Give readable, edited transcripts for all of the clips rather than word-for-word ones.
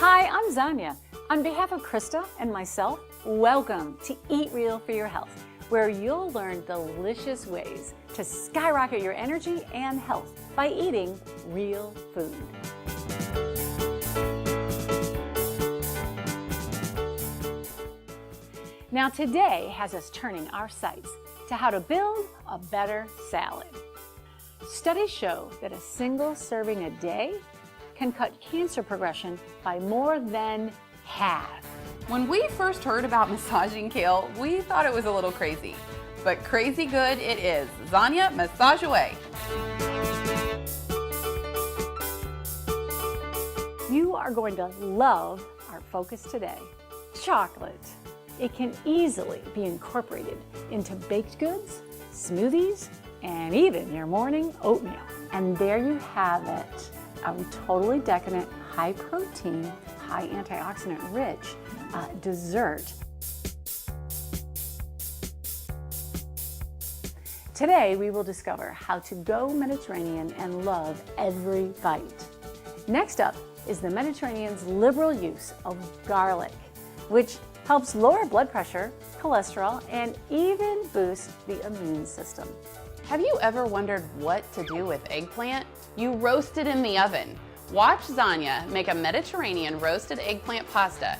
Hi, I'm Zonya. On behalf of Krista and myself, welcome to Eat Real for Your Health, where you'll learn delicious ways to skyrocket your energy and health by eating real food. Now today has us turning our sights to how to build a better salad. Studies show that a single serving a day can cut cancer progression by more than half. When we first heard about massaging kale, we thought it was a little crazy, but crazy good it is. Zonya, massage away. You are going to love our focus today. Chocolate. It can easily be incorporated into baked goods, smoothies, and even your morning oatmeal. And there you have it, a totally decadent, high protein, high antioxidant rich dessert. Today we will discover how to go Mediterranean and love every bite. Next up is the Mediterranean's liberal use of garlic, which helps lower blood pressure, cholesterol, and even boost the immune system. Have you ever wondered what to do with eggplant? You roast it in the oven. Watch Zonya make a Mediterranean roasted eggplant pasta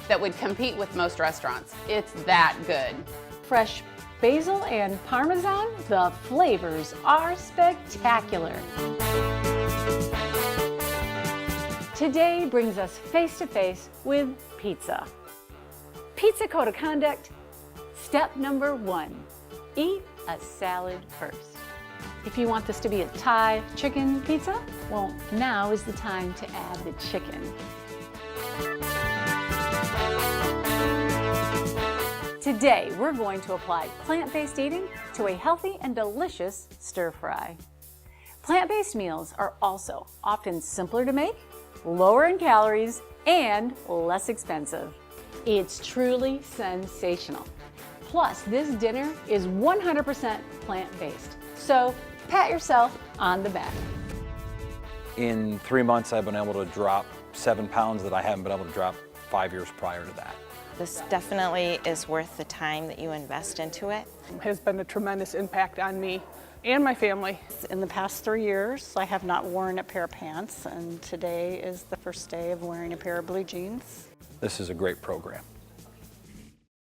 that would compete with most restaurants. It's that good. Fresh basil and Parmesan, the flavors are spectacular. Today brings us face to face with pizza. Pizza code of conduct, step number 1, eat a salad first. If you want this to be a Thai chicken pizza, well, now is the time to add the chicken. Today, we're going to apply plant-based eating to a healthy and delicious stir fry. Plant-based meals are also often simpler to make, lower in calories, and less expensive. It's truly sensational. Plus, this dinner is 100% plant-based. So, pat yourself on the back. In 3 months, I've been able to drop 7 pounds that I haven't been able to drop 5 years prior to that. This definitely is worth the time that you invest into it. It has been a tremendous impact on me and my family. In the past 3 years, I have not worn a pair of pants, and today is the first day of wearing a pair of blue jeans. This is a great program.